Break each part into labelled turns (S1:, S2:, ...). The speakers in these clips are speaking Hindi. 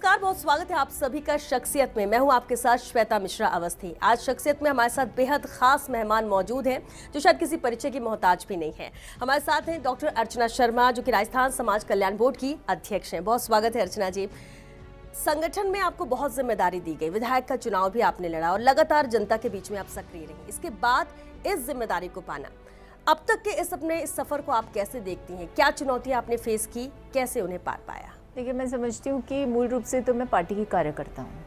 S1: नमस्कार, बहुत स्वागत है आप सभी का शख्सियत में। मैं हूं आपके साथ श्वेता मिश्रा अवस्थी। आज शख्सियत में हमारे साथ बेहद खास मेहमान मौजूद हैं जो शायद किसी परिचय की मोहताज भी नहीं है। हमारे साथ हैं डॉक्टर अर्चना शर्मा जो कि राजस्थान समाज कल्याण बोर्ड की अध्यक्ष हैं। बहुत स्वागत है अर्चना जी। संगठन में आपको बहुत जिम्मेदारी दी गई, विधायक का चुनाव भी आपने लड़ा और लगातार जनता के बीच में आप सक्रिय रही। इसके बाद इस जिम्मेदारी को पाना, अब तक के इस सफर को आप कैसे देखती हैं? क्या चुनौतियां आपने फेस की, कैसे उन्हें पार पाया?
S2: देखिए, मैं समझती हूँ कि मूल रूप से तो मैं पार्टी की कार्यकर्ता हूँ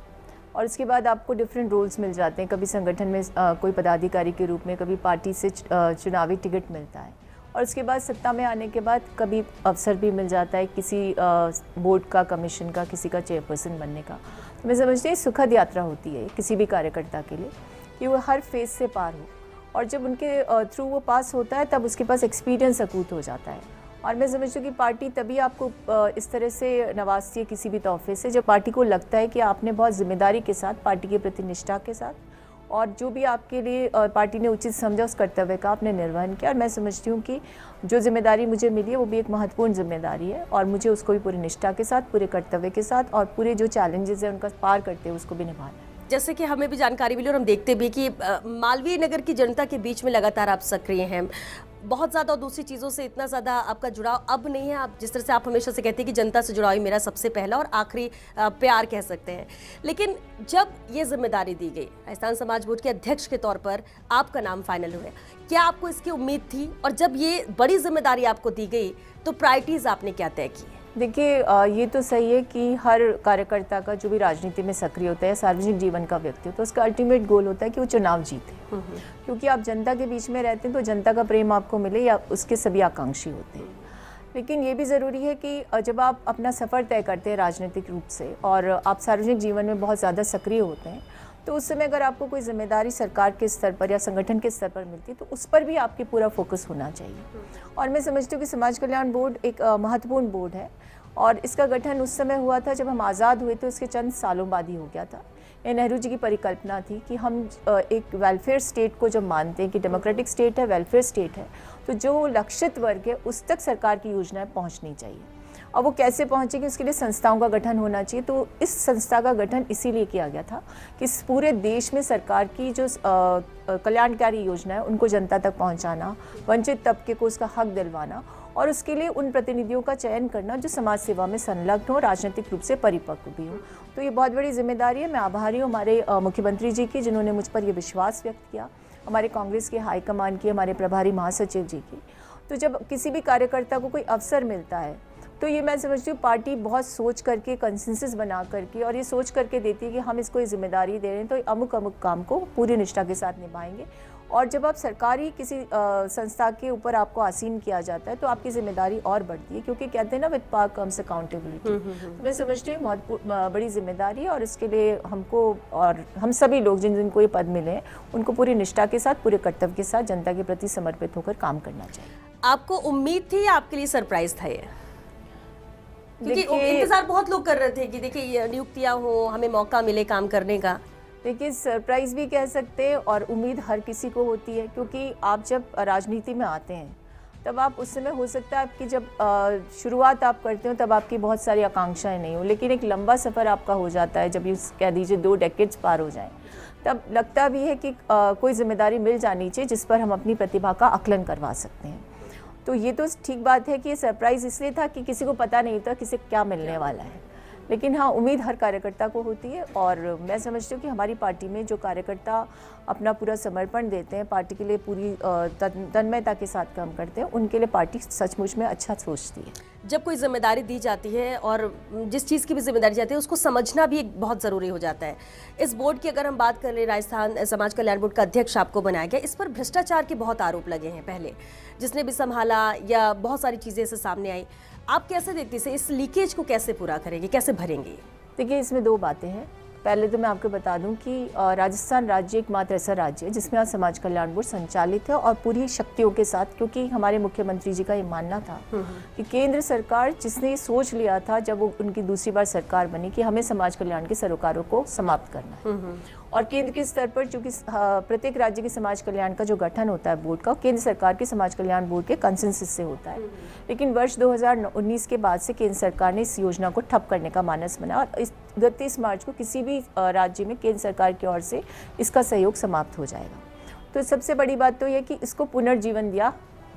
S2: और इसके बाद आपको डिफरेंट रोल्स मिल जाते हैं। कभी संगठन में कोई पदाधिकारी के रूप में, कभी पार्टी से चुनावी टिकट मिलता है और उसके बाद सत्ता में आने के बाद कभी अवसर भी मिल जाता है किसी बोर्ड का, कमीशन का, किसी का चेयरपर्सन बनने का। तो मैं समझती हूँ सुखद यात्रा होती है किसी भी कार्यकर्ता के लिए कि वो हर फेज से पार हो और जब उनके थ्रू वो पास होता है तब उसके पास एक्सपीरियंस अकूत हो जाता है। और मैं समझती हूँ कि पार्टी तभी आपको इस तरह से नवाजती है किसी भी तोहफे से जब पार्टी को लगता है कि आपने बहुत जिम्मेदारी के साथ, पार्टी के प्रति निष्ठा के साथ और जो भी आपके लिए पार्टी ने उचित समझा उस कर्तव्य का आपने निर्वहन किया। और मैं समझती हूँ कि जो जिम्मेदारी मुझे मिली है वो भी एक महत्वपूर्ण जिम्मेदारी है और मुझे उसको भी पूरी निष्ठा के साथ, पूरे कर्तव्य के साथ और पूरे जो चैलेंजेस हैं उनका पार करते हुए उसको भी निभाना है।
S1: जैसे कि हमें भी जानकारी मिली और हम देखते भी कि मालवीय नगर की जनता के बीच में लगातार आप सक्रिय हैं, बहुत ज़्यादा, और दूसरी चीज़ों से इतना ज़्यादा आपका जुड़ाव अब नहीं है। आप जिस तरह से आप हमेशा से कहते हैं कि जनता से जुड़ाव ही मेरा सबसे पहला और आखिरी प्यार कह सकते हैं, लेकिन जब ये जिम्मेदारी दी गई राजस्थान समाज बोर्ड के अध्यक्ष के तौर पर आपका नाम फाइनल हुआ, क्या आपको इसकी उम्मीद थी? और जब ये बड़ी जिम्मेदारी आपको दी गई तो प्रायोरिटीज़ आपने क्या तय की?
S2: देखिए, ये तो सही है कि हर कार्यकर्ता का जो भी राजनीति में सक्रिय होता है, सार्वजनिक जीवन का व्यक्ति, तो उसका अल्टीमेट गोल होता है कि वो चुनाव जीते। क्योंकि आप जनता के बीच में रहते हैं तो जनता का प्रेम आपको मिले या उसके सभी आकांक्षी होते हैं। लेकिन ये भी ज़रूरी है कि जब आप अपना सफ़र तय करते हैं राजनीतिक रूप से और आप सार्वजनिक जीवन में बहुत ज़्यादा सक्रिय होते हैं तो उस समय अगर आपको कोई जिम्मेदारी सरकार के स्तर पर या संगठन के स्तर पर मिलती है तो उस पर भी आपकी पूरा फोकस होना चाहिए। और मैं समझती हूँ कि समाज कल्याण बोर्ड एक महत्वपूर्ण बोर्ड है और इसका गठन उस समय हुआ था जब हम आज़ाद हुए तो इसके चंद सालों बाद ही हो गया था। ये नेहरू जी की परिकल्पना थी कि हम एक वेलफेयर स्टेट को जब मानते हैं कि डेमोक्रेटिक स्टेट है, वेलफेयर स्टेट है, तो जो लक्षित वर्ग है उस तक सरकार की योजनाएं पहुंचनी चाहिए। और वो कैसे पहुंचेगी, उसके लिए संस्थाओं का गठन होना चाहिए। तो इस संस्था का गठन इसीलिए किया गया था कि पूरे देश में सरकार की जो कल्याणकारी योजना है उनको जनता तक पहुंचाना, वंचित तबके को उसका हक दिलवाना और उसके लिए उन प्रतिनिधियों का चयन करना जो समाज सेवा में संलग्न हो, राजनीतिक रूप से परिपक्व भी हो। तो ये बहुत बड़ी जिम्मेदारी है। मैं आभारी हूँ हमारे मुख्यमंत्री जी की जिन्होंने मुझ पर ये विश्वास व्यक्त किया, हमारे कांग्रेस के हाईकमान की, हमारे प्रभारी महासचिव जी की। तो जब किसी भी कार्यकर्ता को कोई अवसर मिलता है तो ये मैं समझती हूँ पार्टी बहुत सोच करके, कंसेंसस बना करके और ये सोच करके देती है कि हम इसको ये जिम्मेदारी दे रहे हैं तो अमुक काम को पूरी निष्ठा के साथ निभाएंगे। और जब आप सरकारी किसी संस्था के ऊपर आपको आसीन किया जाता है तो आपकी जिम्मेदारी और बढ़ती है, क्योंकि कहते हैं ना विद पावर कम्स अकाउंटेबिलिटी। तो मैं समझती हूँ बहुत बड़ी जिम्मेदारी है और इसके लिए हमको और हम सभी लोग जिनको ये पद मिले हैं उनको पूरी निष्ठा के साथ, पूरे कर्तव्य के साथ जनता के प्रति समर्पित होकर काम करना चाहिए।
S1: आपको उम्मीद थी या आपके लिए सरप्राइज था ये? क्योंकि इंतजार बहुत लोग कर रहे थे कि देखिए नियुक्तियां हो, हमें मौका मिले काम करने का।
S2: देखिए, सरप्राइज भी कह सकते हैं और उम्मीद हर किसी को होती है, क्योंकि आप जब राजनीति में आते हैं तब आप उस समय हो सकता है आपकी जब शुरुआत आप करते हो तब आपकी बहुत सारी आकांक्षाएं नहीं हो, लेकिन एक लंबा सफ़र आपका हो जाता है। जब ये कह दीजिए 2 डेकेड्स पार हो जाएं तब लगता भी है कि कोई जिम्मेदारी मिल जानी चाहिए जिस पर हम अपनी प्रतिभा का आकलन करवा सकते हैं। तो ये तो ठीक बात है कि ये सरप्राइज़ इसलिए था कि किसी को पता नहीं था किसे क्या मिलने वाला है, लेकिन हाँ, उम्मीद हर कार्यकर्ता को होती है। और मैं समझती हूँ कि हमारी पार्टी में जो कार्यकर्ता अपना पूरा समर्पण देते हैं, पार्टी के लिए पूरी तन्मयता के साथ काम करते हैं, उनके लिए पार्टी सचमुच में अच्छा सोचती है।
S1: जब कोई जिम्मेदारी दी जाती है और जिस चीज़ की भी जिम्मेदारी जाती है उसको समझना भी एक बहुत ज़रूरी हो जाता है। इस बोर्ड की अगर हम बात कर ले, राजस्थान समाज कल्याण बोर्ड का अध्यक्ष आपको बनाया गया, इस पर भ्रष्टाचार के बहुत आरोप लगे हैं पहले, जिसने भी संभाला या बहुत सारी चीज़ें ऐसे सामने आई। आप कैसे देखती हैं इस लीकेज को, कैसे पूरा करेंगे, कैसे भरेंगे?
S2: देखिए, इसमें 2 बातें हैं। पहले तो मैं आपको बता दूं कि राजस्थान राज्य एकमात्र ऐसा राज्य है जिसमें आज समाज कल्याण बोर्ड संचालित है और पूरी शक्तियों के साथ, क्योंकि हमारे मुख्यमंत्री जी का ये मानना था कि केंद्र सरकार जिसने सोच लिया था जब वो उनकी दूसरी बार सरकार बनी कि हमें समाज कल्याण के सरोकारों को समाप्त करना है और केंद्र के स्तर पर चूंकि प्रत्येक राज्य के समाज कल्याण का जो गठन होता है बोर्ड का, केंद्र सरकार के समाज कल्याण बोर्ड के कंसेंसस से होता है। लेकिन वर्ष 2019 के बाद से केंद्र सरकार ने इस योजना को ठप करने का मानस बनाया और 31 मार्च को किसी भी राज्य में केंद्र सरकार की ओर से इसका सहयोग समाप्त हो जाएगा। तो सबसे बड़ी बात तो यह कि इसको पुनर्जीवन दिया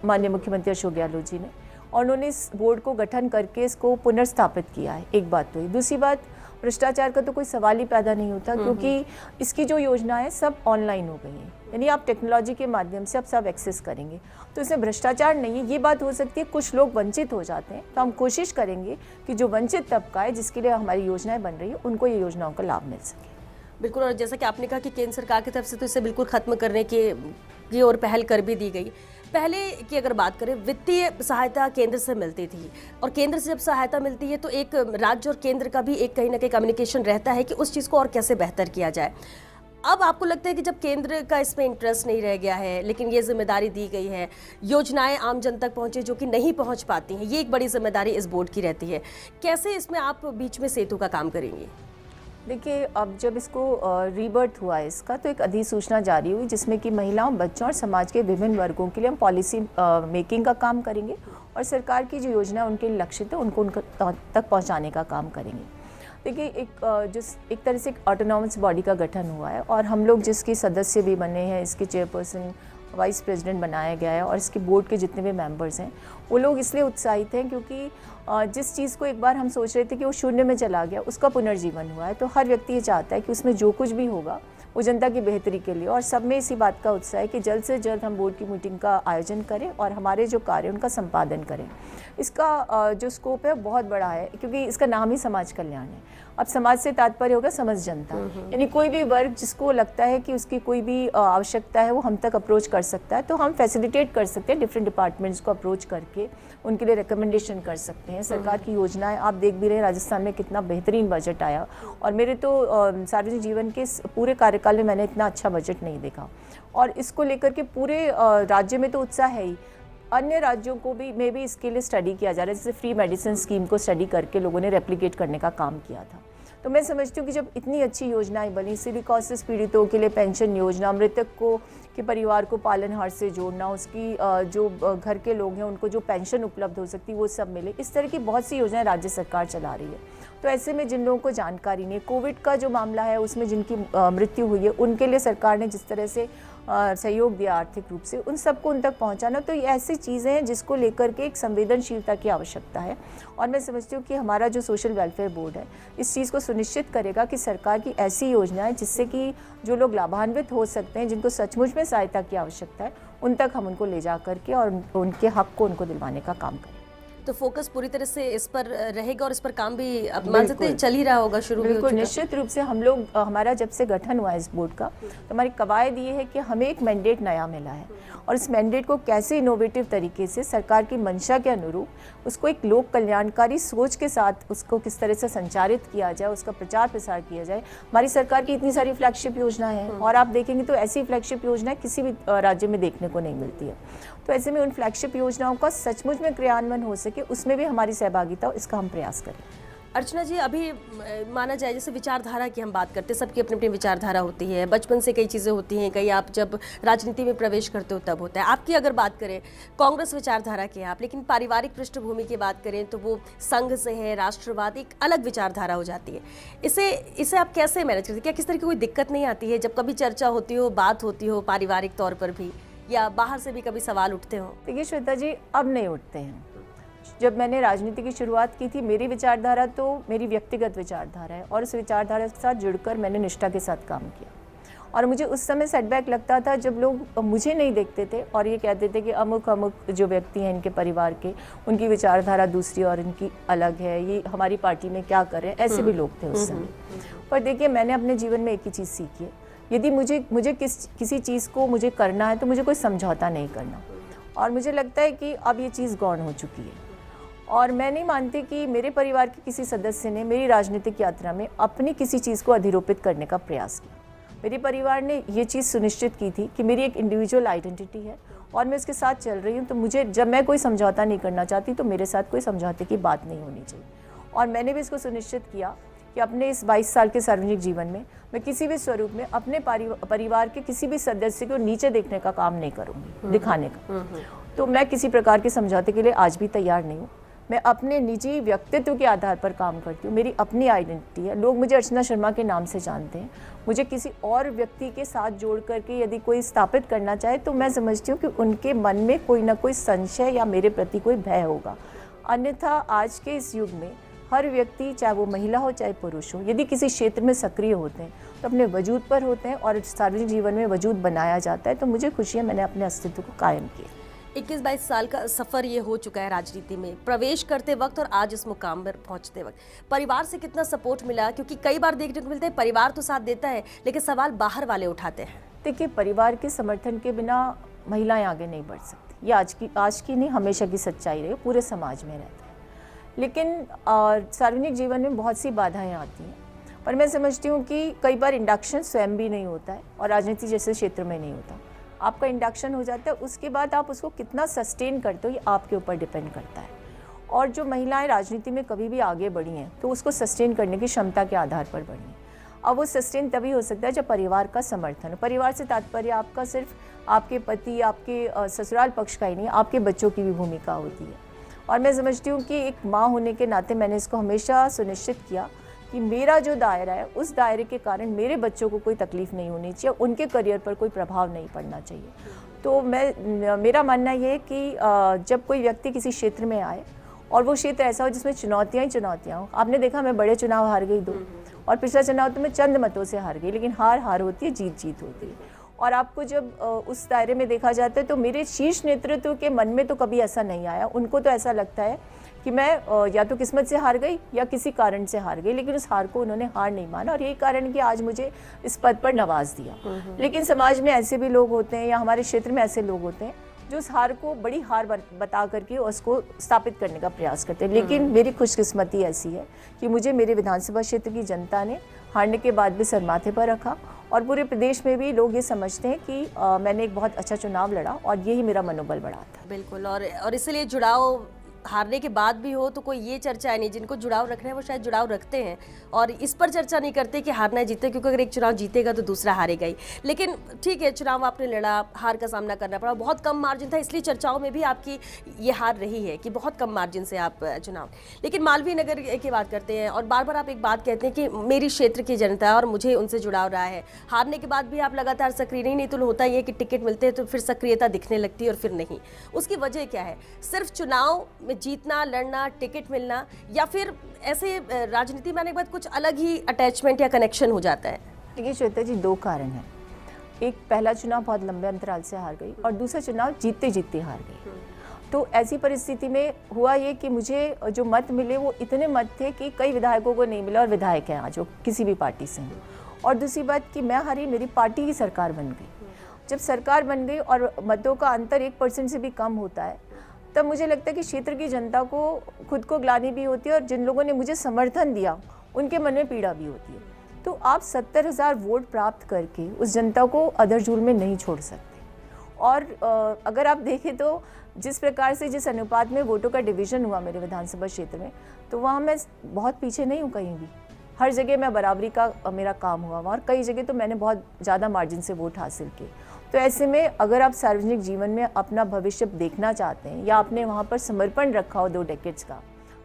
S2: माननीय मुख्यमंत्री अशोक गहलोत जी ने, और उन्होंने इस बोर्ड को गठन करके इसको पुनर्स्थापित किया है। एक बात तो ये। दूसरी बात, भ्रष्टाचार का तो कोई सवाल ही पैदा नहीं होता, क्योंकि इसकी जो योजना है सब ऑनलाइन हो गई है, यानी आप टेक्नोलॉजी के माध्यम से आप सब एक्सेस करेंगे, तो इसमें भ्रष्टाचार नहीं है। ये बात हो सकती है कुछ लोग वंचित हो जाते हैं, तो हम कोशिश करेंगे कि जो वंचित तबका है जिसके लिए हमारी योजनाएं बन रही है उनको ये योजनाओं का लाभ मिल सके।
S1: बिल्कुल, और जैसा कि आपने कहा कि केंद्र सरकार की तरफ से तो इसे बिल्कुल खत्म करने की ओर पहल कर भी दी गई। पहले की अगर बात करें, वित्तीय सहायता केंद्र से मिलती थी, और केंद्र से जब सहायता मिलती है तो एक राज्य और केंद्र का भी एक कहीं ना कहीं कम्युनिकेशन रहता है कि उस चीज़ को और कैसे बेहतर किया जाए। अब आपको लगता है कि जब केंद्र का इसमें इंटरेस्ट नहीं रह गया है, लेकिन ये जिम्मेदारी दी गई है, योजनाएं आम जन तक पहुंचे जो कि नहीं पहुंच पाती हैं, ये एक बड़ी जिम्मेदारी इस बोर्ड की रहती है। कैसे इसमें आप बीच में सेतु का काम करेंगे?
S2: देखिए, अब जब इसको रीबर्थ हुआ है इसका, तो एक अधिसूचना जारी हुई जिसमें कि महिलाओं, बच्चों और समाज के विभिन्न वर्गों के लिए हम पॉलिसी मेकिंग का काम करेंगे और सरकार की जो योजना उनके लक्षित है उनको तक पहुंचाने का काम करेंगे। देखिए, एक तरह से एक ऑटोनॉमस बॉडी का गठन हुआ है और हम लोग जिसके सदस्य भी बने हैं, इसके चेयरपर्सन, वाइस प्रेसिडेंट बनाया गया है, और इसके बोर्ड के जितने भी मेंबर्स हैं वो लोग इसलिए उत्साहित हैं क्योंकि जिस चीज़ को एक बार हम सोच रहे थे कि वो शून्य में चला गया, उसका पुनर्जीवन हुआ है। तो हर व्यक्ति ये चाहता है कि उसमें जो कुछ भी होगा वो जनता की बेहतरी के लिए, और सब में इसी बात का उत्साह है कि जल्द से जल्द हम बोर्ड की मीटिंग का आयोजन करें और हमारे जो कार्य उनका संपादन करें। इसका जो स्कोप है बहुत बड़ा है, क्योंकि इसका नाम ही समाज कल्याण है। अब समाज से तात्पर्य होगा समझ जनता, यानी कोई भी वर्ग जिसको लगता है कि उसकी कोई भी आवश्यकता है वो हम तक अप्रोच कर सकता है, तो हम फैसिलिटेट कर सकते हैं, डिफरेंट डिपार्टमेंट्स को अप्रोच करके उनके लिए रिकमेंडेशन कर सकते हैं। सरकार की योजनाएं आप देख भी रहे हैं, राजस्थान में कितना बेहतरीन बजट आया, और मेरे तो सार्वजनिक जीवन के पूरे कार्यकाल में मैंने इतना अच्छा बजट नहीं देखा, और इसको लेकर के पूरे राज्य में तो उत्साह है ही। अन्य राज्यों को भी में भी इसके लिए स्टडी किया जा रहा है, जैसे फ्री मेडिसिन स्कीम को स्टडी करके लोगों ने रेप्लिकेट करने का काम किया था। तो मैं समझती हूँ कि जब इतनी अच्छी योजनाएं बनी, सिलिकोसिस पीड़ितों के लिए पेंशन योजना, मृतक को के परिवार को पालनहार से जोड़ना, उसकी जो घर के लोग हैं उनको जो पेंशन उपलब्ध हो सकती है वो सब मिले, इस तरह की बहुत सी योजनाएं राज्य सरकार चला रही है। तो ऐसे में जिन लोगों को जानकारी नहीं है, कोविड का जो मामला है उसमें जिनकी मृत्यु हुई है, उनके लिए सरकार ने जिस तरह से सहयोग दिया आर्थिक रूप से, उन सबको उन तक पहुंचाना, तो ये ऐसी चीज़ें हैं जिसको लेकर के एक संवेदनशीलता की आवश्यकता है। और मैं समझती हूँ कि हमारा जो सोशल वेलफेयर बोर्ड है इस चीज़ को सुनिश्चित करेगा कि सरकार की ऐसी योजनाएं जिससे कि जो लोग लाभान्वित हो सकते हैं, जिनको सचमुच में सहायता की आवश्यकता है, उन तक हम उनको ले जा करके और उनके हक को उनको दिलवाने का काम करें।
S1: तो फोकस पूरी तरह से इस पर रहेगा और इस पर काम भी अब मान सकते हैं चल ही रहा होगा, शुरू भी हो चुका।
S2: निश्चित रूप से हम लोग, हमारा जब से गठन हुआ है इस बोर्ड का, तो हमारी कवायद ये है कि हमें एक मैंडेट नया मिला है, और इस मैंडेट को कैसे इनोवेटिव तरीके से सरकार की मंशा के अनुरूप उसको एक लोक कल्याणकारी सोच के साथ उसको किस तरह से संचारित किया जाए, उसका प्रचार प्रसार किया जाए। हमारी सरकार की इतनी सारी फ्लैगशिप योजनाएं हैं, और आप देखेंगे तो ऐसी फ्लैगशिप योजनाएं किसी भी राज्य में देखने को नहीं मिलती है। तो ऐसे में उन फ्लैगशिप योजनाओं का सचमुच में क्रियान्वयन हो सके, उसमें भी हमारी सहभागिता हो, इसका हम प्रयास करें।
S1: अर्चना जी, अभी माना जाए जैसे विचारधारा की हम बात करते हैं, सबकी अपनी अपनी विचारधारा होती है, बचपन से कई चीज़ें होती हैं, कई आप जब राजनीति में प्रवेश करते हो तब होता है। आपकी अगर बात करें, कांग्रेस विचारधारा के आप, लेकिन पारिवारिक पृष्ठभूमि की बात करें तो वो संघ से है, राष्ट्रवाद, एक अलग विचारधारा हो जाती है। इसे आप कैसे मैनेज करते हैं? क्या किस तरह की कोई दिक्कत नहीं आती है जब कभी चर्चा होती हो, बात होती हो पारिवारिक तौर पर भी, या बाहर से भी कभी सवाल उठते हो?
S2: देखिए श्वेता जी, अब नहीं उठते हैं। जब मैंने राजनीति की शुरुआत की थी, मेरी विचारधारा तो मेरी व्यक्तिगत विचारधारा है, और उस विचारधारा के साथ जुड़कर मैंने निष्ठा के साथ काम किया। और मुझे उस समय सेटबैक लगता था जब लोग मुझे नहीं देखते थे और ये कहते थे कि अमुक अमुक जो व्यक्ति हैं इनके परिवार के, उनकी विचारधारा दूसरी और इनकी अलग है, ये हमारी पार्टी में क्या कर रहे हैं, ऐसे भी लोग थे उस समय। पर देखिए, मैंने अपने जीवन में एक ही चीज़ सीखी है, यदि मुझे किसी चीज़ को मुझे करना है तो मुझे कोई समझौता नहीं करना। और मुझे लगता है कि अब ये चीज़ गौण हो चुकी है, और मैं नहीं मानती कि मेरे परिवार के किसी सदस्य ने मेरी राजनीतिक यात्रा में अपनी किसी चीज़ को अधिरोपित करने का प्रयास किया। मेरे परिवार ने ये चीज़ सुनिश्चित की थी कि मेरी एक इंडिविजुअल आइडेंटिटी है और मैं उसके साथ चल रही हूँ, तो मुझे जब मैं कोई समझौता नहीं करना चाहती तो मेरे साथ कोई समझौते की बात नहीं होनी चाहिए। और मैंने भी इसको सुनिश्चित किया कि अपने इस 22 साल के सार्वजनिक जीवन में मैं किसी भी स्वरूप में अपने परिवार के किसी भी सदस्य को नीचे देखने का काम नहीं करूँगी, दिखाने का। तो मैं किसी प्रकार के समझौते के लिए आज भी तैयार नहीं हूँ। मैं अपने निजी व्यक्तित्व के आधार पर काम करती हूँ, मेरी अपनी आइडेंटिटी है। लोग मुझे अर्चना शर्मा के नाम से जानते हैं। मुझे किसी और व्यक्ति के साथ जोड़ करके यदि कोई स्थापित करना चाहे तो मैं समझती हूँ कि उनके मन में कोई ना कोई संशय या मेरे प्रति कोई भय होगा। अन्यथा आज के इस युग में हर व्यक्ति, चाहे वो महिला हो चाहे पुरुष हो, यदि किसी क्षेत्र में सक्रिय होते हैं तो अपने वजूद पर होते हैं और सार्वजनिक जीवन में वजूद बनाया जाता है। तो मुझे खुशी है मैंने अपने अस्तित्व को कायम किया।
S1: 21-22 साल का सफ़र ये हो चुका है राजनीति में प्रवेश करते वक्त और आज इस मुकाम पर पहुंचते वक्त परिवार से कितना सपोर्ट मिला? क्योंकि कई बार देखने को मिलता है परिवार तो साथ देता है लेकिन सवाल बाहर वाले उठाते हैं।
S2: देखिए, परिवार के समर्थन के बिना महिलाएं आगे नहीं बढ़ सकती। ये आज की नहीं, हमेशा की सच्चाई रही, पूरे समाज में रहता है। लेकिन सार्वजनिक जीवन में बहुत सी बाधाएं आती हैं, पर मैं समझती हूँ कि कई बार इंडक्शन स्वयं भी नहीं होता है और राजनीति जैसे क्षेत्र में नहीं होता। आपका इंडक्शन हो जाता है, उसके बाद आप उसको कितना सस्टेन करते हो ये आपके ऊपर डिपेंड करता है। और जो महिलाएं राजनीति में कभी भी आगे बढ़ी हैं तो उसको सस्टेन करने की क्षमता के आधार पर बढ़ी हैं। अब वो सस्टेन तभी हो सकता है जब परिवार का समर्थन हो। परिवार से तात्पर्य आपका सिर्फ आपके पति, आपके ससुराल पक्ष का ही नहीं, आपके बच्चों की भी भूमिका होती है। और मैं समझती हूँ कि एक माँ होने के नाते मैंने इसको हमेशा सुनिश्चित किया कि मेरा जो दायरा है उस दायरे के कारण मेरे बच्चों को कोई तकलीफ नहीं होनी चाहिए, उनके करियर पर कोई प्रभाव नहीं पड़ना चाहिए। तो मेरा मानना ये है कि जब कोई व्यक्ति किसी क्षेत्र में आए और वो क्षेत्र ऐसा हो जिसमें चुनौतियाँ ही चुनौतियाँ हो। आपने देखा मैं बड़े चुनाव हार गई 2 और पिछला चुनाव तो मैं चंद मतों से हार गई, लेकिन हार होती है, जीत होती है। और आपको जब उस दायरे में देखा जाता है तो मेरे शीर्ष नेतृत्व के मन में तो कभी ऐसा नहीं आया। उनको तो ऐसा लगता है कि मैं या तो किस्मत से हार गई या किसी कारण से हार गई, लेकिन उस हार को उन्होंने हार नहीं माना और यही कारण है कि आज मुझे इस पद पर नवाज दिया। लेकिन समाज में ऐसे भी लोग होते हैं या हमारे क्षेत्र में ऐसे लोग होते हैं जो उस हार को बड़ी हार बता करके उसको स्थापित करने का प्रयास करते हैं। लेकिन मेरी खुशकिस्मती ऐसी है कि मुझे मेरे विधानसभा क्षेत्र की जनता ने हारने के बाद भी सर माथे पर रखा और पूरे प्रदेश में भी लोग ये समझते हैं कि मैंने एक बहुत अच्छा चुनाव लड़ा और यही मेरा मनोबल बढ़ाता है।
S1: बिल्कुल, और इसलिए जुड़ाव हारने के बाद भी हो तो कोई ये चर्चा नहीं, जिनको जुड़ाव रखना है वो शायद जुड़ाव रखते हैं और इस पर चर्चा नहीं करते कि हारना है जीते, क्योंकि अगर एक चुनाव जीतेगा तो दूसरा हारेगा ही। लेकिन ठीक है, चुनाव आपने लड़ा, हार का सामना करना पड़ा, बहुत कम मार्जिन था, इसलिए चर्चाओं में भी आपकी ये हार रही है कि बहुत कम मार्जिन से आप चुनाव। लेकिन मालवीय नगर की बात करते हैं और बार बार आप एक बात कहते हैं कि मेरी क्षेत्र की जनता है और मुझे उनसे जुड़ाव रहा है। हारने के बाद भी आप लगातार सक्रिय नहीं तो होता ही है कि टिकट मिलते हैं तो फिर सक्रियता दिखने लगती है और फिर नहीं। उसकी वजह क्या है? सिर्फ चुनाव में जीतना, लड़ना, टिकट मिलना, या फिर ऐसे राजनीति में आने के बाद कुछ अलग ही अटैचमेंट या कनेक्शन हो जाता है?
S2: देखिए श्वेता जी, 2 कारण हैं। एक, पहला चुनाव बहुत लंबे अंतराल से हार गई और दूसरा चुनाव जीतते जीतते हार गई। तो ऐसी परिस्थिति में हुआ ये कि मुझे जो मत मिले वो इतने मत थे कि कई विधायकों को नहीं मिला और विधायक हैं आज वो किसी भी पार्टी से हैं। और दूसरी बात कि मैं हारी, मेरी पार्टी की सरकार बन गई। जब सरकार बन गई और मतों का अंतर 1% से भी कम होता है तब मुझे लगता है कि क्षेत्र की जनता को खुद को ग्लानि भी होती है और जिन लोगों ने मुझे समर्थन दिया उनके मन में पीड़ा भी होती है। तो आप 70,000 वोट प्राप्त करके उस जनता को अधरझूल में नहीं छोड़ सकते। और अगर आप देखें तो जिस प्रकार से जिस अनुपात में वोटों का डिवीज़न हुआ मेरे विधानसभा क्षेत्र में, तो वहाँ मैं बहुत पीछे नहीं हूँ कहीं भी। हर जगह मैं बराबरी का मेरा काम हुआ और कई जगह तो मैंने बहुत ज़्यादा मार्जिन से वोट हासिल किए। तो ऐसे में अगर आप सार्वजनिक जीवन में अपना भविष्य देखना चाहते हैं या आपने वहाँ पर समर्पण रखा हो 2 डेकेड्स का,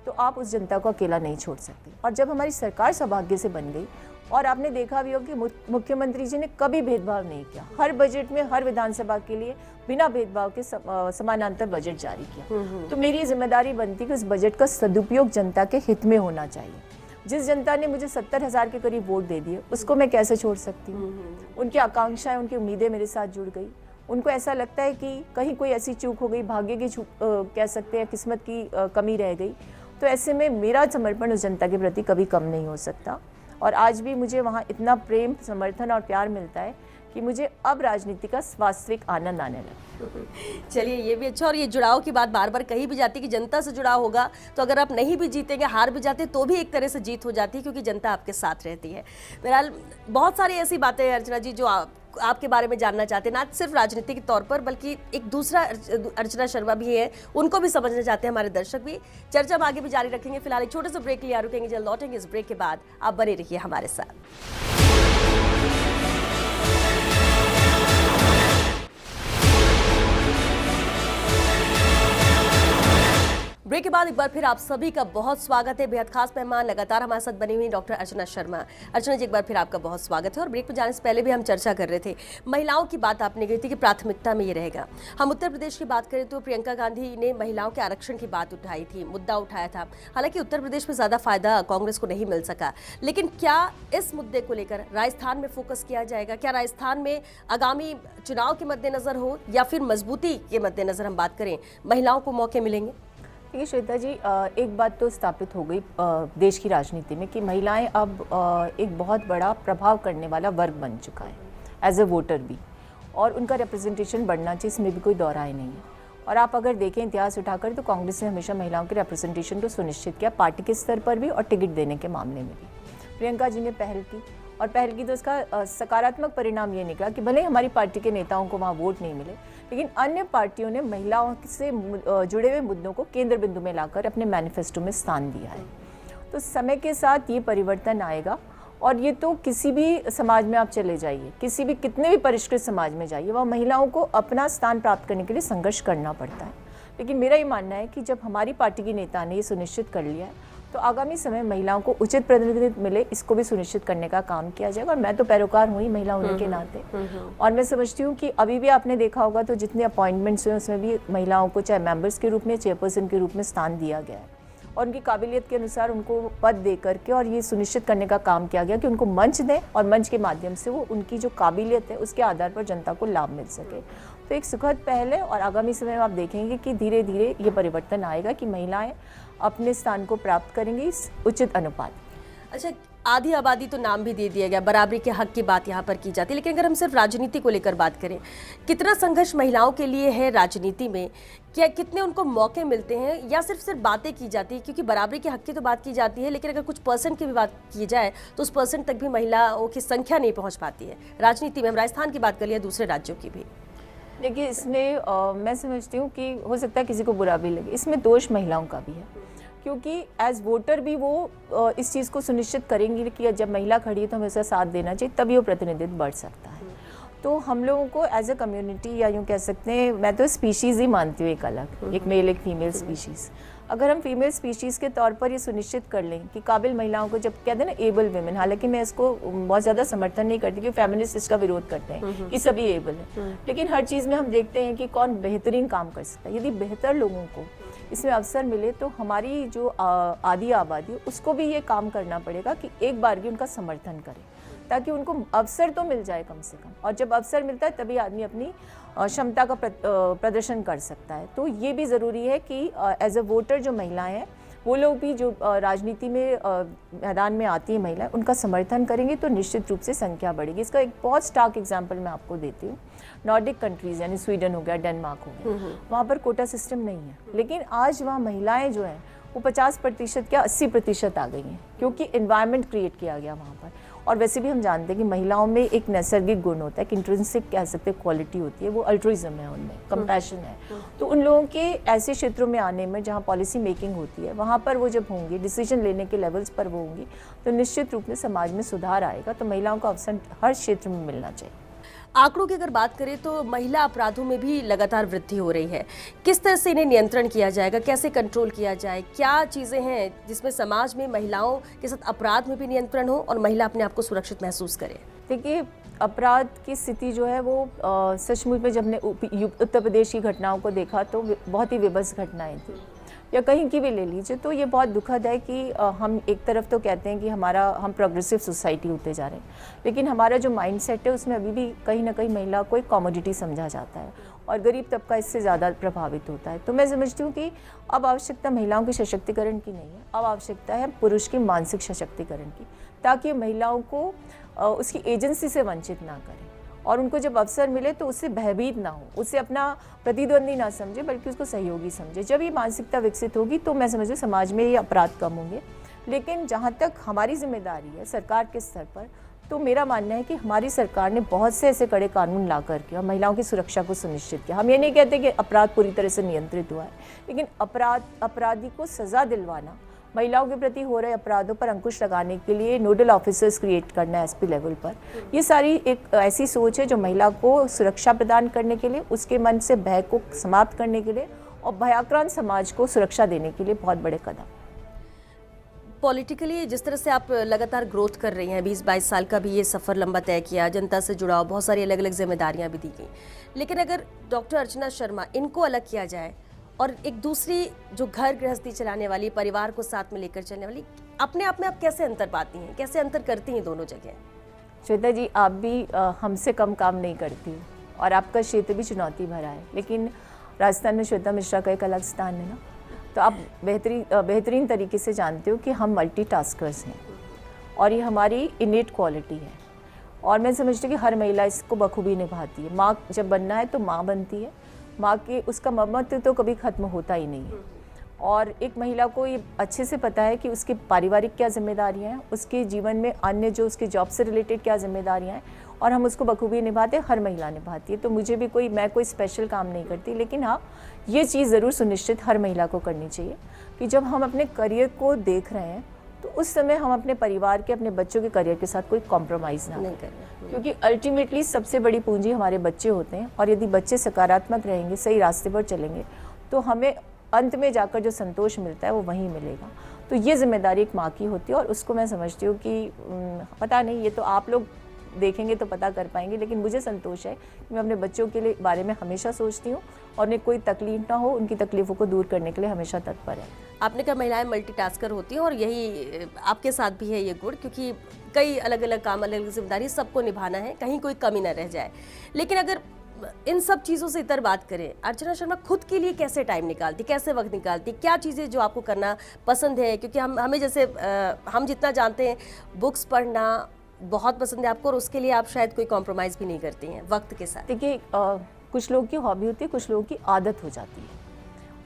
S2: तो आप उस जनता को अकेला नहीं छोड़ सकते। और जब हमारी सरकार सौभाग्य से बन गई और आपने देखा भी हो कि मुख्यमंत्री जी ने कभी भेदभाव नहीं किया, हर बजट में हर विधानसभा के लिए बिना भेदभाव के समानांतर बजट जारी किया। तो मेरी जिम्मेदारी बनती है कि उस बजट का सदुपयोग जनता के हित में होना चाहिए। जिस जनता ने मुझे 70,000 के करीब वोट दे दिए उसको मैं कैसे छोड़ सकती हूँ? उनकी आकांक्षाएं, उनकी उम्मीदें मेरे साथ जुड़ गई। उनको ऐसा लगता है कि कहीं कोई ऐसी चूक हो गई, भाग्य की चूक कह सकते हैं, किस्मत की कमी रह गई। तो ऐसे में मेरा समर्पण उस जनता के प्रति कभी कम नहीं हो सकता और आज भी मुझे वहाँ इतना प्रेम, समर्थन और प्यार मिलता है कि मुझे अब राजनीति का वास्तविक आनंद आने लगा।
S1: चलिए, ये भी अच्छा। और ये जुड़ाव की बात बार बार कही भी जाती है कि जनता से जुड़ाव होगा तो अगर आप नहीं भी जीतेंगे, हार भी जाते तो भी एक तरह से जीत हो जाती है क्योंकि जनता आपके साथ रहती है। बहरहाल बहुत सारी ऐसी बातें हैं अर्चना जी जो आपके बारे में जानना चाहते हैं, ना सिर्फ राजनीति के तौर पर बल्कि एक दूसरा अर्चना शर्मा भी है, उनको भी समझना चाहते हैं हमारे दर्शक भी। चर्चा हम आगे भी जारी रखेंगे। फिलहाल एक छोटे से ब्रेक लिया, रुकेंगे, जल्द लौटेंगे इस ब्रेक के बाद। आप बने रहिए हमारे साथ। ब्रेक के बाद एक बार फिर आप सभी का बहुत स्वागत है। बेहद खास मेहमान लगातार हमारे साथ बनी हुई डॉक्टर अर्चना शर्मा। अर्चना जी, एक बार फिर आपका बहुत स्वागत है। और ब्रेक में जाने से पहले भी हम चर्चा कर रहे थे, महिलाओं की बात आपने कही थी कि प्राथमिकता में ये रहेगा। हम उत्तर प्रदेश की बात करें तो प्रियंका गांधी ने महिलाओं के आरक्षण की बात उठाई थी, मुद्दा उठाया था। हालांकि उत्तर प्रदेश में ज्यादा फायदा कांग्रेस को नहीं मिल सका, लेकिन क्या इस मुद्दे को लेकर राजस्थान में फोकस किया जाएगा? क्या राजस्थान में आगामी चुनाव के मद्देनजर हो या फिर मजबूती के मद्देनजर हम बात करें, महिलाओं को मौके मिलेंगे?
S2: देखिए श्वेता जी, एक बात तो स्थापित हो गई देश की राजनीति में कि महिलाएं अब एक बहुत बड़ा प्रभाव करने वाला वर्ग बन चुका है, एज अ वोटर भी, और उनका रिप्रेजेंटेशन बढ़ना चाहिए, इसमें भी कोई दौराय नहीं है। और आप अगर देखें इतिहास उठाकर तो कांग्रेस ने हमेशा महिलाओं के रिप्रेजेंटेशन को सुनिश्चित किया, पार्टी के स्तर पर भी और टिकट देने के मामले में भी। प्रियंका जी ने पहल की, और पहल की तो इसका सकारात्मक परिणाम ये निकला कि भले हमारी पार्टी के नेताओं को वहाँ वोट नहीं मिले, लेकिन अन्य पार्टियों ने महिलाओं से जुड़े हुए मुद्दों को केंद्र बिंदु में लाकर अपने मैनिफेस्टो में स्थान दिया है। तो समय के साथ ये परिवर्तन आएगा, और ये तो किसी भी समाज में आप चले जाइए, किसी भी कितने भी परिष्कृत समाज में जाइए, वहाँ महिलाओं को अपना स्थान प्राप्त करने के लिए संघर्ष करना पड़ता है। लेकिन मेरा ये मानना है कि जब हमारी पार्टी की नेता ने ये सुनिश्चित कर लिया है, तो आगामी समय महिलाओं को उचित प्रतिनिधित्व मिले, इसको भी सुनिश्चित करने का काम किया जाएगा। और मैं तो पैरोकार हूँ ही महिला होने के नाते, और मैं समझती हूँ कि अभी भी आपने देखा होगा तो जितने अपॉइंटमेंट्स हुए उसमें भी महिलाओं को चाहे मेंबर्स के रूप में, चेयरपर्सन के रूप में स्थान दिया गया है, और उनकी काबिलियत के अनुसार उनको पद दे करके और ये सुनिश्चित करने का काम किया गया कि उनको मंच दें, और मंच के माध्यम से वो उनकी जो काबिलियत है उसके आधार पर जनता को लाभ मिल सके। तो एक सुखद पहल है, और आगामी समय में आप देखेंगे कि धीरे धीरे ये परिवर्तन आएगा कि महिलाएं अपने स्थान को प्राप्त करेंगी इस उचित अनुपात।
S1: अच्छा, आधी आबादी तो नाम भी दे दिया गया, बराबरी के हक की बात यहाँ पर की जाती है, लेकिन अगर हम सिर्फ राजनीति को लेकर बात करें, कितना संघर्ष महिलाओं के लिए है राजनीति में? क्या कितने उनको मौके मिलते हैं, या सिर्फ बातें की जाती है? क्योंकि बराबरी के हक की तो बात की जाती है, लेकिन अगर कुछ परसेंट की भी बात की जाए तो उस परसेंट तक भी महिलाओं की संख्या नहीं पहुँच पाती है राजनीति में। हम राजस्थान की बात कर लिया, दूसरे राज्यों की भी।
S2: देखिए, इसमें मैं समझती हूँ कि हो सकता है किसी को बुरा भी लगे, इसमें दोष महिलाओं का भी है, क्योंकि एज वोटर भी वो इस चीज़ को सुनिश्चित करेंगी कि जब महिला खड़ी है तो हमें उसका साथ देना चाहिए, तभी वो प्रतिनिधित्व बढ़ सकता है। तो हम लोगों को एज अ कम्युनिटी, या यूँ कह सकते हैं, मैं तो स्पीशीज़ ही मानती हूँ, एक अलग, एक मेल एक फीमेल स्पीशीज़, अगर हम फीमेल स्पीशीज़ के तौर पर ये सुनिश्चित कर लें कि काबिल महिलाओं को, जब कहते हैं ना एबल वेमेन, हालांकि मैं इसको बहुत ज़्यादा समर्थन नहीं करती क्योंकि फेमिनिस्ट इसका विरोध करते हैं कि सभी एबल हैं, लेकिन हर चीज़ में हम देखते हैं कि कौन बेहतरीन काम कर सकता है। यदि बेहतर लोगों को इसमें अवसर मिले तो हमारी जो आधी आबादी, उसको भी ये काम करना पड़ेगा कि एक बार भी उनका समर्थन करें, ताकि उनको अवसर तो मिल जाए कम से कम, और जब अवसर मिलता है तभी आदमी अपनी क्षमता का प्रदर्शन कर सकता है। तो ये भी ज़रूरी है कि एज अ वोटर जो महिलाएं हैं, वो लोग भी जो राजनीति में मैदान में आती है महिलाएं, उनका समर्थन करेंगे तो निश्चित रूप से संख्या बढ़ेगी। इसका एक बहुत स्टार्क एग्जांपल मैं आपको देती हूँ। नॉर्डिक कंट्रीज़ यानी स्वीडन हो गया, डेनमार्क हो गया, वहाँ पर कोटा सिस्टम नहीं है, लेकिन आज वहाँ महिलाएं जो हैं वो 50% क्या 80% आ गई हैं, क्योंकि एनवायरनमेंट क्रिएट किया गया वहाँ पर। और वैसे भी हम जानते हैं कि महिलाओं में एक नैसर्गिक गुण होता है, कि इंट्रिंसिक कह सकते हैं क्वालिटी होती है, वो अल्ट्रुइज्म है उनमें, कंपैशन है। तो उन लोगों के ऐसे क्षेत्रों में आने में जहाँ पॉलिसी मेकिंग होती है, वहाँ पर वो जब होंगी, डिसीजन लेने के लेवल्स पर वो होंगी, तो निश्चित रूप में समाज में सुधार आएगा। तो महिलाओं को अवसर हर क्षेत्र में मिलना चाहिए।
S1: आंकड़ों की अगर बात करें तो महिला अपराधों में भी लगातार वृद्धि हो रही है। किस तरह से इन्हें नियंत्रण किया जाएगा, कैसे कंट्रोल किया जाए? क्या चीज़ें हैं जिसमें समाज में महिलाओं के साथ अपराध में भी नियंत्रण हो और महिला अपने आप को सुरक्षित महसूस करे?
S2: देखिए, अपराध की स्थिति जो है वो सचमुच में जब हमने उत्तर प्रदेश की घटनाओं को देखा तो बहुत ही विभत्स घटनाएं थी, या कहीं की भी ले लीजिए, तो ये बहुत दुखद है कि हम एक तरफ तो कहते हैं कि हम प्रोग्रेसिव सोसाइटी होते जा रहे हैं, लेकिन हमारा जो माइंडसेट है उसमें अभी भी कहीं ना कहीं महिला को एक कमोडिटी समझा जाता है, और गरीब तबका इससे ज़्यादा प्रभावित होता है। तो मैं समझती हूँ कि अब आवश्यकता महिलाओं के सशक्तिकरण की नहीं है, अब आवश्यकता है पुरुष की मानसिक सशक्तिकरण की, ताकि महिलाओं को उसकी एजेंसी से वंचित ना करें, और उनको जब अवसर मिले तो उससे भयभीत ना हो, उससे अपना प्रतिद्वंदी ना समझे, बल्कि उसको सहयोगी समझे। जब ये मानसिकता विकसित होगी तो मैं समझती हूँ समाज में ये अपराध कम होंगे। लेकिन जहाँ तक हमारी जिम्मेदारी है सरकार के स्तर पर, तो मेरा मानना है कि हमारी सरकार ने बहुत से ऐसे कड़े कानून ला करके और महिलाओं की सुरक्षा को सुनिश्चित किया। हम ये नहीं कहते कि अपराध पूरी तरह से नियंत्रित हुआ है, लेकिन अपराधी को सज़ा दिलवाना, महिलाओं के प्रति हो रहे अपराधों पर अंकुश लगाने के लिए नोडल ऑफिसर्स क्रिएट करना एसपी लेवल पर, ये सारी एक ऐसी सोच है जो महिला को सुरक्षा प्रदान करने के लिए, उसके मन से भय को समाप्त करने के लिए और भयाक्रांत समाज को सुरक्षा देने के लिए बहुत बड़े कदम।
S1: पॉलिटिकली जिस तरह से आप लगातार ग्रोथ कर रही हैं, 20-22 साल का भी ये सफ़र लंबा तय किया, जनता से जुड़ाव, बहुत सारी अलग अलग जिम्मेदारियां भी दी गई, लेकिन अगर डॉक्टर अर्चना शर्मा इनको अलग किया जाए और एक दूसरी जो घर गृहस्थी चलाने वाली, परिवार को साथ में लेकर चलने वाली, अपने आप में आप कैसे अंतर पाती हैं, कैसे अंतर करती हैं दोनों जगह?
S2: श्वेता जी, आप भी हमसे कम काम नहीं करती और आपका क्षेत्र भी चुनौती भरा है, लेकिन राजस्थान में श्वेता मिश्रा का एक अलग स्थान है ना। तो आप बेहतरीन तरीके से जानते हो कि हम मल्टीटास्कर्स हैं और ये हमारी इनेट क्वालिटी है और मैं समझती हूँ कि हर महिला इसको बखूबी निभाती है। माँ जब बनना है तो माँ बनती है, माँ के उसका ममत्व तो कभी ख़त्म होता ही नहीं है। और एक महिला को ये अच्छे से पता है कि उसकी पारिवारिक क्या जिम्मेदारियाँ हैं, उसके जीवन में अन्य जो उसके जॉब से रिलेटेड क्या जिम्मेदारियाँ हैं, और हम उसको बखूबी निभाते हैं, हर महिला निभाती है। तो मुझे भी मैं कोई स्पेशल काम नहीं करती, लेकिन हाँ, ये चीज़ ज़रूर सुनिश्चित हर महिला को करनी चाहिए कि जब हम अपने करियर को देख रहे हैं तो उस समय हम अपने परिवार के, अपने बच्चों के करियर के साथ कोई कॉम्प्रोमाइज़ ना करें, क्योंकि अल्टीमेटली सबसे बड़ी पूंजी हमारे बच्चे होते हैं और यदि बच्चे सकारात्मक रहेंगे, सही रास्ते पर चलेंगे, तो हमें अंत में जाकर जो संतोष मिलता है वो वहीं मिलेगा। तो ये जिम्मेदारी एक माँ की होती है और उसको मैं समझती हूँ कि पता नहीं, ये तो आप लोग देखेंगे तो पता कर पाएंगे, लेकिन मुझे संतोष है कि मैं अपने बच्चों के लिए बारे में हमेशा सोचती हूँ और उन्हें कोई तकलीफ ना हो, उनकी तकलीफ़ों को दूर करने के लिए हमेशा तत्पर है।
S1: आपने कहा महिलाएं मल्टीटास्कर होती हैं और यही आपके साथ भी है ये गुण, क्योंकि कई अलग अलग काम, अलग अलग जिम्मेदारी सबको निभाना है, कहीं कोई कमी ना रह जाए। लेकिन अगर इन सब चीज़ों से इतर बात करें, अर्चना शर्मा खुद के लिए कैसे टाइम निकालती, कैसे वक्त निकालती, क्या चीज़ें जो आपको करना पसंद है? क्योंकि हमें जैसे हम जितना जानते हैं, बुक्स पढ़ना बहुत पसंद है आपको और उसके लिए आप शायद कोई कॉम्प्रोमाइज़ भी नहीं करती हैं वक्त के साथ।
S2: देखिए, कुछ लोगों की हॉबी होती है, कुछ लोगों की आदत हो जाती है,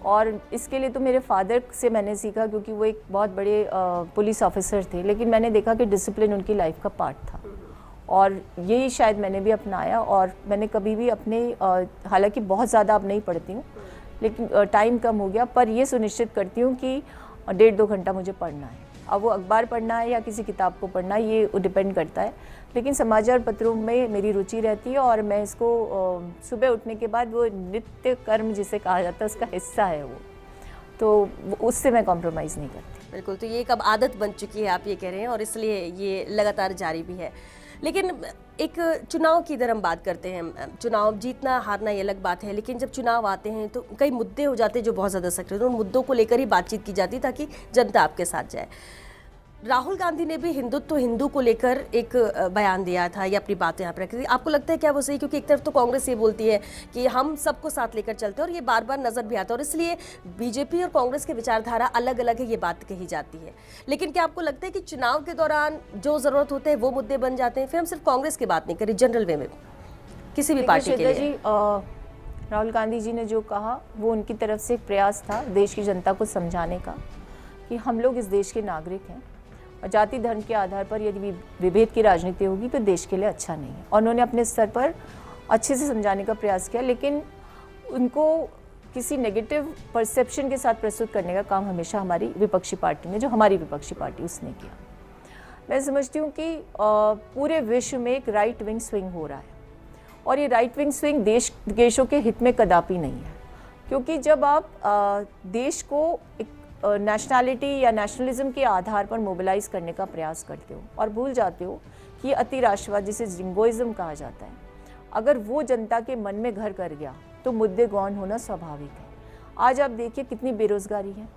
S2: और इसके लिए तो मेरे फादर से मैंने सीखा, क्योंकि वो एक बहुत बड़े पुलिस ऑफिसर थे, लेकिन मैंने देखा कि डिसिप्लिन उनकी लाइफ का पार्ट था और यही शायद मैंने भी अपनाया। और मैंने कभी भी अपने हालांकि बहुत ज़्यादा अब नहीं पढ़ती हूँ, लेकिन टाइम कम हो गया, पर ये सुनिश्चित करती हूँ कि 1.5-2 घंटा मुझे पढ़ना है। अब वो अखबार पढ़ना है या किसी किताब को पढ़ना है, ये डिपेंड करता है, लेकिन समाचार पत्रों में मेरी रुचि रहती है और मैं इसको सुबह उठने के बाद, वो नित्य कर्म जिसे कहा जाता है उसका हिस्सा है वो, तो उससे मैं कॉम्प्रोमाइज़ नहीं करती।
S1: बिल्कुल, तो ये एक अब आदत बन चुकी है, आप ये कह रहे हैं, और इसलिए ये लगातार जारी भी है। लेकिन एक चुनाव की इधर हम बात करते हैं, चुनाव जीतना हारना ये अलग बात है, लेकिन जब चुनाव आते हैं तो कई मुद्दे हो जाते हैं जो बहुत ज़्यादा सक्रिय, उन मुद्दों को लेकर ही बातचीत की जाती है ताकि जनता आपके साथ जाए। राहुल गांधी ने भी हिंदू को लेकर एक बयान दिया था, ये अपनी बातें यहाँ पर रखी थी। आपको लगता है क्या वो सही? क्योंकि एक तरफ तो कांग्रेस ये बोलती है कि हम सबको साथ लेकर चलते हैं और ये बार बार नजर भी आता है, और इसलिए बीजेपी और कांग्रेस की विचारधारा अलग अलग है, ये बात कही जाती है। लेकिन क्या आपको लगता है कि चुनाव के दौरान जो जरूरत होते हैं वो मुद्दे बन जाते हैं? फिर हम सिर्फ कांग्रेस की बात नहीं करें, जनरल वे में किसी भी पार्टी के लिए।
S2: राहुल गांधी जी ने जो कहा वो उनकी तरफ से एक प्रयास था देश की जनता को समझाने का कि हम लोग इस देश के नागरिक हैं और जाति धर्म के आधार पर यदि विभेद की राजनीति होगी तो देश के लिए अच्छा नहीं है। और उन्होंने अपने स्तर पर अच्छे से समझाने का प्रयास किया, लेकिन उनको किसी नेगेटिव परसेप्शन के साथ प्रस्तुत करने का काम हमेशा हमारी विपक्षी पार्टी ने, जो हमारी विपक्षी पार्टी, उसने किया। मैं समझती हूँ कि पूरे विश्व में एक राइट विंग स्विंग हो रहा है और ये राइट विंग स्विंग देशों के हित में कदापि नहीं है, क्योंकि जब आप देश को एक नेशनैलिटी या नेशनलिज्म के आधार पर मोबिलाइज करने का प्रयास करते हो और भूल जाते हो कि अति राष्ट्रवाद, जिसे जिम्बोइज्म कहा जाता है, अगर वो जनता के मन में घर कर गया तो मुद्दे गौण होना स्वाभाविक है। आज आप देखिए कितनी बेरोजगारी है,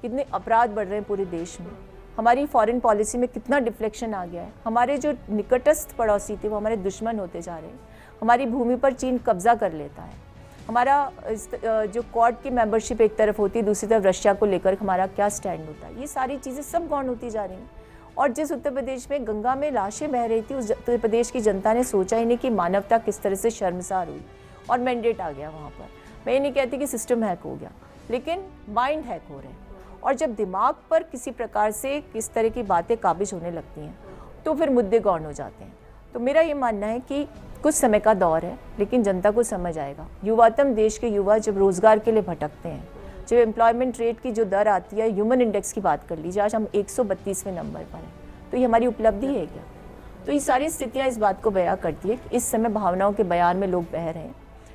S2: कितने अपराध बढ़ रहे हैं पूरे देश में, हमारी फॉरेन पॉलिसी में कितना डिफ्लेक्शन आ गया है, हमारे जो निकटस्थ पड़ोसी थे वो हमारे दुश्मन होते जा रहे हैं, हमारी भूमि पर चीन कब्जा कर लेता है, हमारा जो क्वाड की मेंबरशिप एक तरफ होती है, दूसरी तरफ रशिया को लेकर हमारा क्या स्टैंड होता है, ये सारी चीज़ें सब गौण होती जा रही हैं। और जिस उत्तर प्रदेश में गंगा में लाशें बह रही थी, उस उत्तर प्रदेश की जनता ने सोचा ही नहीं कि मानवता किस तरह से शर्मसार हुई और मैंडेट आ गया वहाँ पर। मैं ये नहीं कहती कि सिस्टम हैक हो गया, लेकिन माइंड हैक हो रहे हैं। और जब दिमाग पर किसी प्रकार से किस तरह की बातें काबिज होने लगती हैं तो फिर मुद्दे गौण हो जाते हैं। तो मेरा ये मानना है कि कुछ समय का दौर है, लेकिन जनता को समझ आएगा। युवातम देश के युवा जब रोजगार के लिए भटकते हैं, जब एम्प्लॉयमेंट रेट की जो दर आती है, ह्यूमन इंडेक्स की बात कर लीजिए, आज हम 132वें नंबर पर हैं, तो ये हमारी उपलब्धि है क्या? तो ये सारी स्थितियाँ इस बात को बयां करती है कि इस समय भावनाओं के बयान में लोग बह रहे हैं,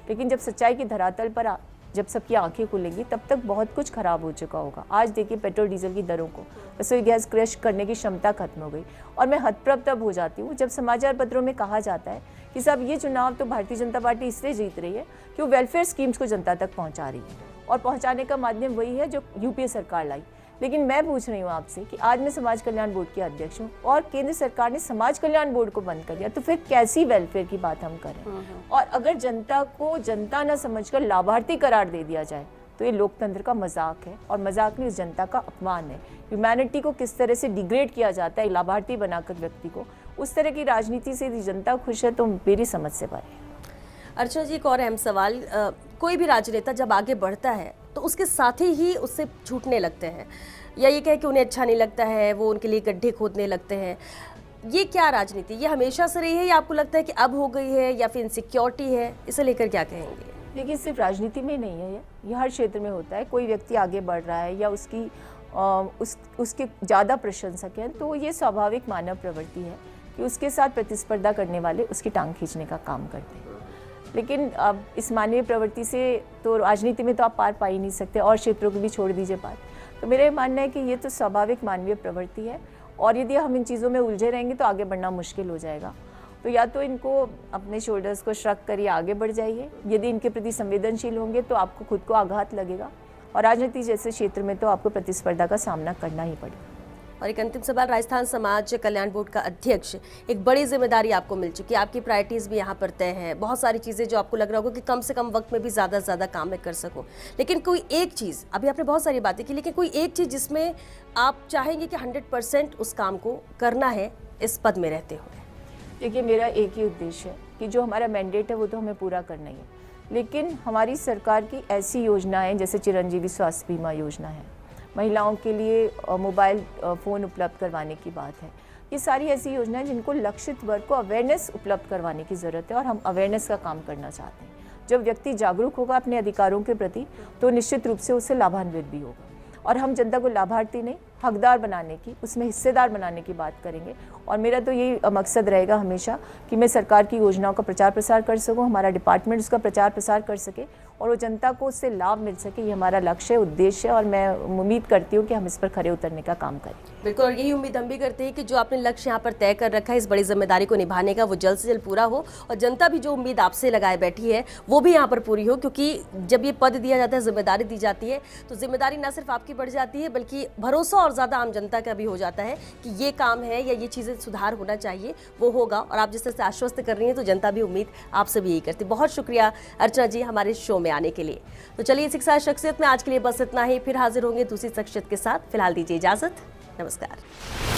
S2: लेकिन जब सच्चाई की धरातल पर जब सबकी आंखें खुलेंगी तब तक बहुत कुछ खराब हो चुका होगा। आज देखिए पेट्रोल डीजल की दरों को, रसोई गैस क्रश करने की क्षमता खत्म हो गई। और मैं हतप्रभ तब हो जाती हूँ जब समाचार पत्रों में कहा जाता है कि साहब ये चुनाव तो भारतीय जनता पार्टी इसलिए जीत रही है कि वो वेलफेयर स्कीम्स को जनता तक पहुँचा रही है, और पहुँचाने का माध्यम वही है जो यूपीए सरकार लाई। लेकिन मैं पूछ रही हूँ आपसे कि आज मैं समाज कल्याण बोर्ड की अध्यक्ष हूँ और केंद्र सरकार ने समाज कल्याण बोर्ड को बंद कर दिया, तो फिर कैसी वेलफेयर की बात हम करें? और अगर जनता को जनता न समझकर लाभार्थी करार दे दिया जाए तो ये लोकतंत्र का मजाक है, और मजाक नहीं, उस जनता का अपमान है। ह्यूमैनिटी को किस तरह से डिग्रेड किया जाता है लाभार्थी बनाकर व्यक्ति को, उस तरह की राजनीति से यदि जनता खुश है तो मेरी समझ से परे है।
S1: अर्चना जी, एक और अहम सवाल, कोई भी राजनेता जब आगे बढ़ता है तो उसके साथी ही उससे छूटने लगते हैं, या ये कहे कि उन्हें अच्छा नहीं लगता है, वो उनके लिए गड्ढे खोदने लगते हैं। ये क्या राजनीति, ये हमेशा से रही है या आपको लगता है कि अब हो गई है, या फिर इनसिक्योरिटी है? इसे लेकर क्या कहेंगे?
S2: देखिए, सिर्फ राजनीति में नहीं है, ये हर क्षेत्र में होता है। कोई व्यक्ति आगे बढ़ रहा है या उसके ज़्यादा प्रशंसक हैं, तो ये स्वाभाविक मानव प्रवृत्ति है कि उसके साथ प्रतिस्पर्धा करने वाले उसकी टांग खींचने का काम करते हैं। लेकिन अब इस मानवीय प्रवृत्ति से तो राजनीति में तो आप पार पा ही नहीं सकते, और क्षेत्रों को भी छोड़ दीजिए बात। तो मेरा मानना है कि ये तो स्वाभाविक मानवीय प्रवृत्ति है, और यदि हम इन चीज़ों में उलझे रहेंगे तो आगे बढ़ना मुश्किल हो जाएगा। तो या तो इनको अपने शोल्डर्स को श्रग करिए, आगे बढ़ जाइए। यदि इनके प्रति संवेदनशील होंगे तो आपको खुद को आघात लगेगा, और राजनीति जैसे क्षेत्र में तो आपको प्रतिस्पर्धा का सामना करना ही पड़ेगा।
S1: और एक अंतिम सवाल, राजस्थान समाज कल्याण बोर्ड का अध्यक्ष, एक बड़ी जिम्मेदारी आपको मिल चुकी है, आपकी प्रायोरिटीज़ भी यहाँ पर तय हैं, बहुत सारी चीज़ें जो आपको लग रहा होगा कि कम से कम वक्त में भी ज़्यादा से ज़्यादा काम मैं कर सकूँ, लेकिन कोई एक चीज़, अभी आपने बहुत सारी बातें की, लेकिन कोई एक चीज़ जिसमें आप चाहेंगे कि 100% उस काम को करना है इस पद में रहते हुए?
S2: देखिए, मेरा एक ही उद्देश्य है कि जो हमारा मैंडेट है वो तो हमें पूरा करना ही है, लेकिन हमारी सरकार की ऐसी योजनाएं जैसे चिरंजीवी स्वास्थ्य बीमा योजना है, महिलाओं के लिए मोबाइल फ़ोन उपलब्ध करवाने की बात है, ये सारी ऐसी योजनाएं जिनको लक्षित वर्ग को अवेयरनेस उपलब्ध करवाने की ज़रूरत है, और हम अवेयरनेस का काम करना चाहते हैं। जब व्यक्ति जागरूक होगा अपने अधिकारों के प्रति तो निश्चित रूप से उससे लाभान्वित भी होगा, और हम जनता को लाभार्थी नहीं, हकदार बनाने की, उसमें हिस्सेदार बनाने की बात करेंगे। और मेरा तो यही मकसद रहेगा हमेशा कि मैं सरकार की योजनाओं का प्रचार प्रसार कर सकूं, हमारा डिपार्टमेंट उसका प्रचार प्रसार कर सके, और वो जनता को उससे लाभ मिल सके। ये हमारा लक्ष्य है, उद्देश्य है, और मैं उम्मीद करती हूँ कि हम इस पर खरे उतरने का काम करें।
S1: बिल्कुल, और यही उम्मीद हम भी करते हैं कि जो आपने लक्ष्य यहाँ पर तय कर रखा है इस बड़ी जिम्मेदारी को निभाने का, वो जल्द से जल्द पूरा हो, और जनता भी जो उम्मीद आपसे लगाए बैठी है वो भी यहाँ पर पूरी हो। क्योंकि जब ये पद दिया जाता है, जिम्मेदारी दी जाती है, तो जिम्मेदारी न सिर्फ आपकी बढ़ जाती है बल्कि भरोसा और ज़्यादा आम जनता का भी हो जाता है कि ये काम है या ये चीज़ें सुधार होना चाहिए, वो होगा। और आप जिस तरह से आश्वस्त कर रही हैं तो जनता भी उम्मीद आपसे भी यही करती है। बहुत शुक्रिया अर्चना जी हमारे शो में आने के लिए। तो चलिए, शिक्षा शख्सियत में आज के लिए बस इतना ही, फिर हाजिर होंगे दूसरी शख्सियत के साथ। फिलहाल दीजिए इजाजत, नमस्कार।